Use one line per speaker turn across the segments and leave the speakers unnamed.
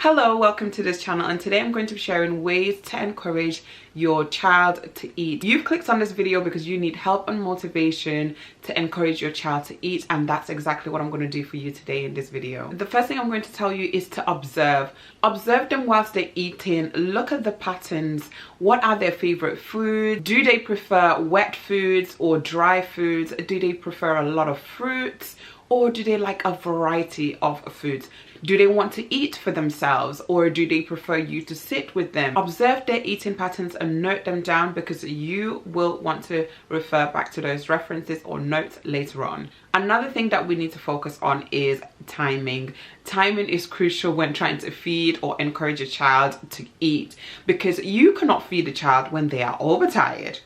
Hello, welcome to this channel, and today I'm going to be sharing ways to encourage your child to eat. You've clicked on this video because you need help and motivation to encourage your child to eat, and that's exactly what I'm going to do for you today in this video. The first thing I'm going to tell you is to observe them whilst they're eating. Look at the patterns. What are their favorite foods? Do they prefer wet foods or dry foods? Do they prefer a lot of fruits, or do they like a variety of foods? Do they want to eat for themselves, or do they prefer you to sit with them? Observe their eating patterns and note them down, because you will want to refer back to those references or notes later on. Another thing that we need to focus on is timing. Timing is crucial when trying to feed or encourage a child to eat, because you cannot feed a child when they are overtired,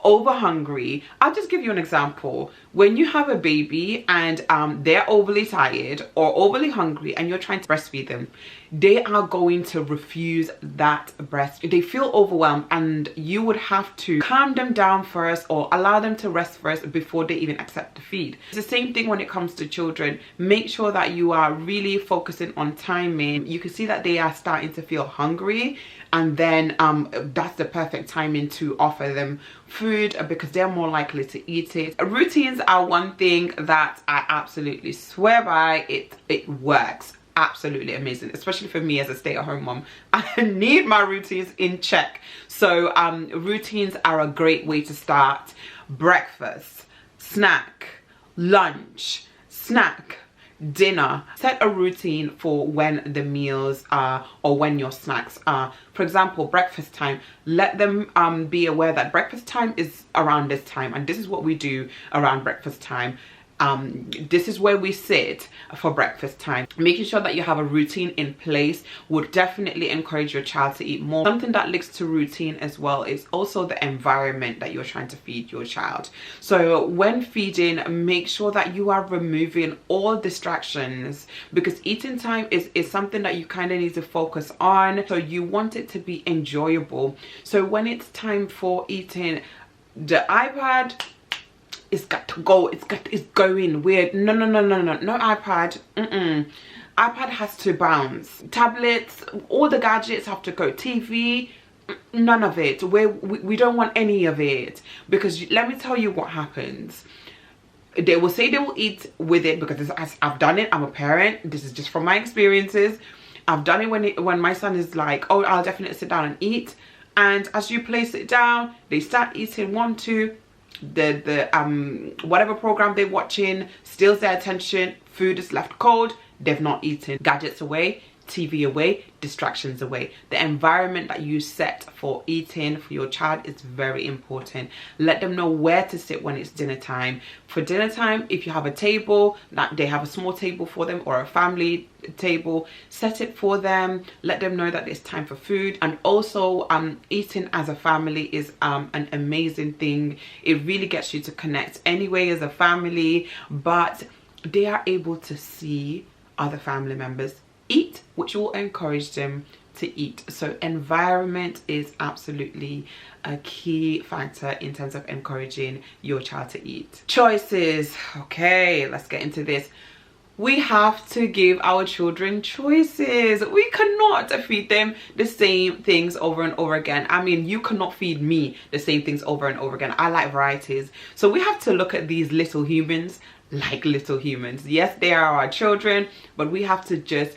over hungry. I'll just give you an example. When you have a baby and they're overly tired or overly hungry and you're trying to breastfeed them, they are going to refuse that breast. They feel overwhelmed, and you would have to calm them down first or allow them to rest first before they even accept the feed. It's the same thing when it comes to children. Make sure that you are really focusing on timing. You can see that they are starting to feel hungry, and then that's the perfect timing to offer them food, because they're more likely to eat it. Routines are one thing that I absolutely swear by. It works. Absolutely amazing, especially for me as a stay-at-home mom. I need my routines in check. So routines are a great way to start. Breakfast, snack, lunch, snack, dinner. Set a routine for when the meals are, or when your snacks are. For example, breakfast time. Let them be aware that breakfast time is around this time, and this is what we do around breakfast time. This is where we sit for breakfast time. Making sure that you have a routine in place would definitely encourage your child to eat more. Something that links to routine as well is also the environment that you're trying to feed your child. So when feeding, make sure that you are removing all distractions, because eating time is something that you kind of need to focus on. So you want it to be enjoyable. So when it's time for eating, the iPad, it's got to go. It's going weird. No iPad. iPad has to bounce. Tablets, all the gadgets have to go. TV, none of it. We don't want any of it, because let me tell you what happens. They will say they will eat with it, because I've done it. I'm a parent. This is just from my experiences. I've done it when my son is like, oh, I'll definitely sit down and eat. And as you place it down, they start eating. 1, 2. The whatever program they're watching steals their attention. Food is left cold. They've not eaten. Gadgets away, TV away, distractions away. The environment that you set for eating for your child is very important. Let them know where to sit when it's dinner time. For dinner time, if you have a table, that they have a small table for them, or a family table, set it for them. Let them know that it's time for food. And also eating as a family is an amazing thing. It really gets you to connect anyway as a family, but they are able to see other family members eat, which will encourage them to eat. So environment is absolutely a key factor in terms of encouraging your child to eat. Choices. Okay, let's get into this. We have to give our children choices. We cannot feed them the same things over and over again. I mean, you cannot feed me the same things over and over again. I like varieties. So we have to look at these little humans like little humans. Yes, they are our children, but we have to just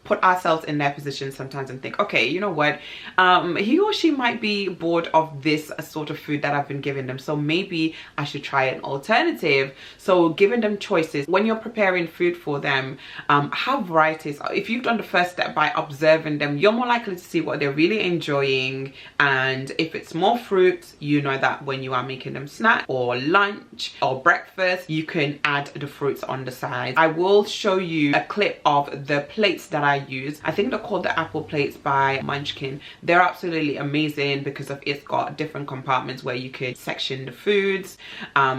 put ourselves in their position sometimes and think, okay, you know what, he or she might be bored of this sort of food that I've been giving them, so maybe I should try an alternative. So giving them choices. When you're preparing food for them, have varieties. If you've done the first step by observing them, you're more likely to see what they're really enjoying. And if it's more fruits, you know that when you are making them snack or lunch or breakfast, you can add the fruits on the side. I will show you a clip of the plates that I use. I think they're called the apple plates by MUNCHKIN. They're absolutely amazing because of it's got different compartments where you could section the foods.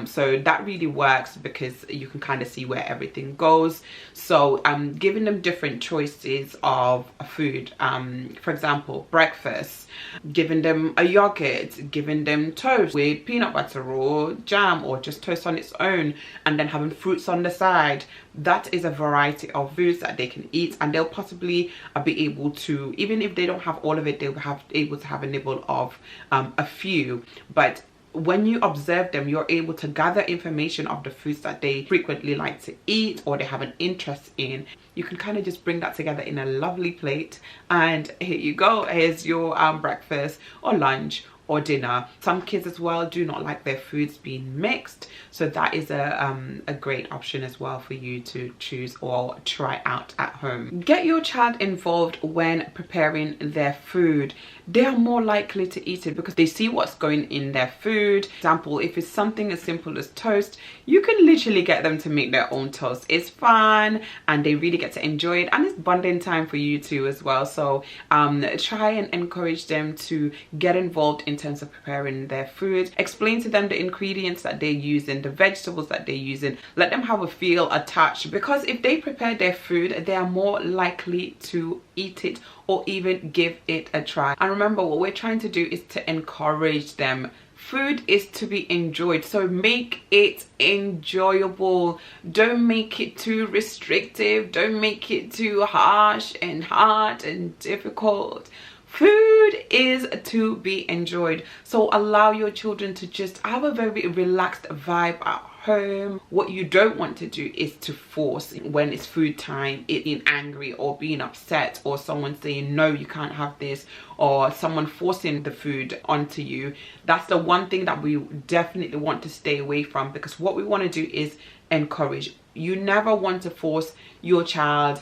So that really works because you can kind of see where everything goes. So giving them different choices of food. For example, breakfast, giving them a yogurt, giving them toast with peanut butter or jam, or just toast on its own, and then having fruits on the side. that is a variety of foods that they can eat, and they'll possibly be able to, even if they don't have all of it, they'll have able to have a nibble of a few. But when you observe them, you're able to gather information of the foods that they frequently like to eat or they have an interest in. You can kind of just bring that together in a lovely plate, and here you go. Here's your breakfast or lunch or dinner. Some kids as well do not like their foods being mixed, so that is a great option as well for you to choose or try out at home. Get your child involved when preparing their food. They are more likely to eat it because they see what's going in their food. For example, if it's something as simple as toast, you can literally get them to make their own toast. It's fun and they really get to enjoy it, and it's bonding time for you too as well. So try and encourage them to get involved in terms of preparing their food. Explain to them the ingredients that they're using, the vegetables that they're using. Let them have a feel attached, because if they prepare their food, they are more likely to eat it or even give it a try. And remember, what we're trying to do is to encourage them. Food is to be enjoyed, so make it enjoyable. Don't make it too restrictive. Don't make it too harsh and hard and difficult. Food is to be enjoyed, so allow your children to just have a very relaxed vibe at home. What you don't want to do is to force, when it's food time, it being angry or being upset, or someone saying no, you can't have this, or someone forcing the food onto you. That's the one thing that we definitely want to stay away from, because what we want to do is encourage. You never want to force your child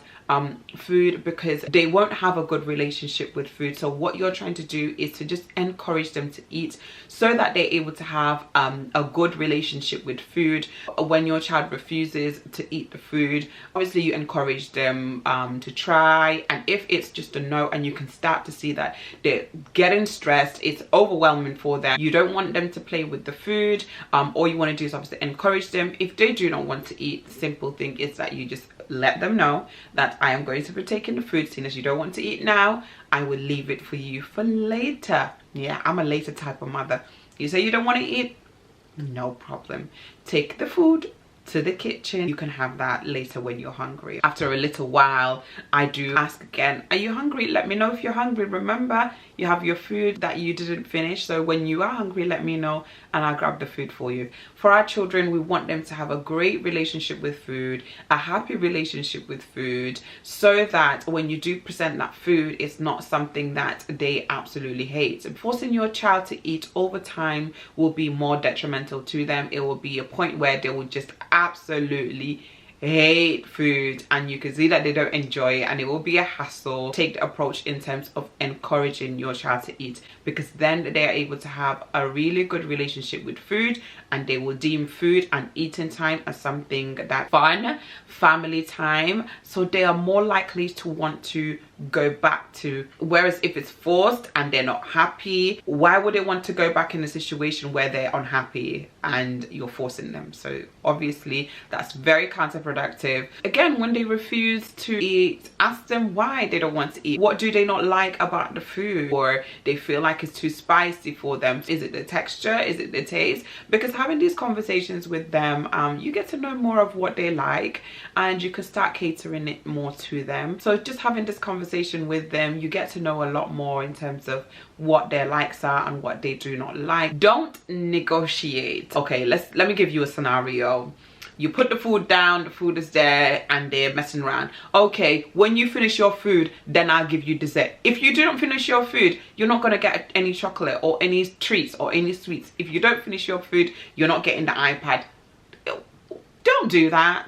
food, because they won't have a good relationship with food. So what you're trying to do is to just encourage them to eat, so that they're able to have a good relationship with food. When your child refuses to eat the food, obviously you encourage them to try, and if it's just a no and you can start to see that they're getting stressed, it's overwhelming for them, you don't want them to play with the food, all you want to do is obviously encourage them. If they do not want to eat, the simple thing is that you just let them know that I am going to partake in the food. Seeing as you don't want to eat now, I will leave it for you for later. Yeah, I'm a later type of mother. You say you don't want to eat, no problem. Take the food to the kitchen. You can have that later when you're hungry. After a little while, I do ask again, are you hungry? Let me know if you're hungry. Remember, you have your food that you didn't finish, so when you are hungry, let me know and I'll grab the food for you. For our children, we want them to have a great relationship with food, a happy relationship with food, so that when you do present that food, it's not something that they absolutely hate. Forcing your child to eat over time will be more detrimental to them. It will be a point where they will just absolutely hate food, and you can see that they don't enjoy it, and it will be a hassle. Take the approach in terms of encouraging your child to eat, because then they are able to have a really good relationship with food, and they will deem food and eating time as something that fun, family time, so they are more likely to want to go back to. Whereas if it's forced and they're not happy, why would they want to go back in a situation where they're unhappy and you're forcing them? So obviously that's very counterproductive. Again, when they refuse to eat, ask them why they don't want to eat. What do they not like about the food? Or they feel like it's too spicy for them. Is it the texture? Is it the taste? Because having these conversations with them, you get to know more of what they like, and you can start catering it more to them. So just having this conversation with them, you get to know a lot more in terms of what their likes are and what they do not like. Don't negotiate. Okay, let me give you a scenario. You put the food down, the food is there, and they're messing around. Okay, when you finish your food, then I'll give you dessert. If you do not finish your food, you're not gonna get any chocolate or any treats or any sweets. If you don't finish your food, you're not getting the iPad. Don't do that.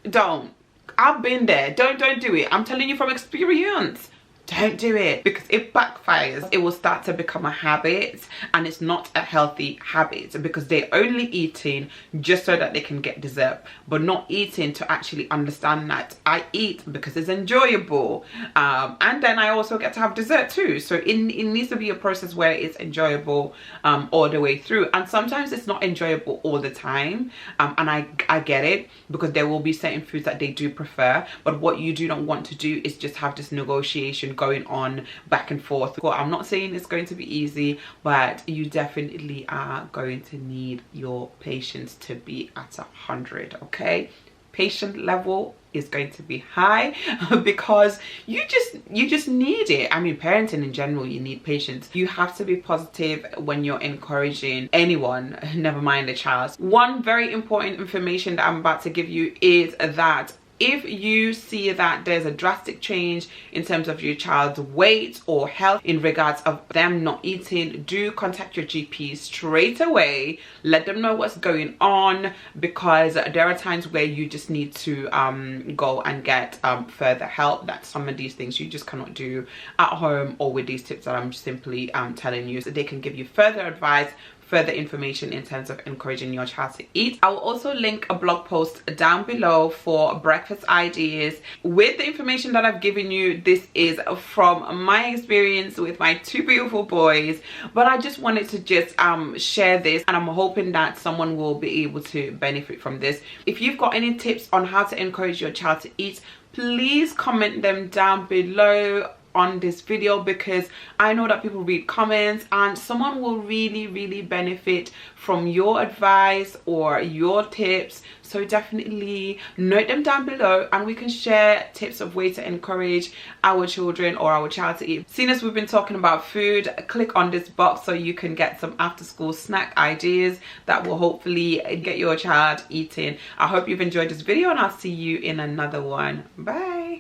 Don't. I've been there. Don't do it. I'm telling you from experience. Don't do it, because it backfires. It will start to become a habit, and it's not a healthy habit, because they're only eating just so that they can get dessert, but not eating to actually understand that I eat because it's enjoyable, and then I also get to have dessert too. So it needs to be a process where it's enjoyable all the way through. And sometimes it's not enjoyable all the time, and I get it, because there will be certain foods that they do prefer. But what you do not want to do is just have this negotiation going on back and forth. Well, I'm not saying it's going to be easy, but you definitely are going to need your patience to be at 100. Okay, patient level is going to be high because you just need it. I mean, parenting in general, you need patience. You have to be positive when you're encouraging anyone, never mind a child. One very important information that I'm about to give you is that if you see that there's a drastic change in terms of your child's weight or health in regards of them not eating, do contact your GP straight away. Let them know what's going on, because there are times where you just need to go and get further help. That some of these things you just cannot do at home or with these tips that I'm simply telling you, so they can give you further advice, further information in terms of encouraging your child to eat. I will also link a blog post down below for breakfast ideas with the information that I've given you. This is from my experience with my two beautiful boys, but I just wanted to just share this, and I'm hoping that someone will be able to benefit from this. If you've got any tips on how to encourage your child to eat, please comment them down below on this video, because I know that people read comments and someone will really benefit from your advice or your tips. So definitely note them down below and we can share tips of ways to encourage our children or our child to eat. Seeing as we've been talking about food, click on this box so you can get some after school snack ideas that will hopefully get your child eating. I hope you've enjoyed this video and I'll see you in another one. Bye.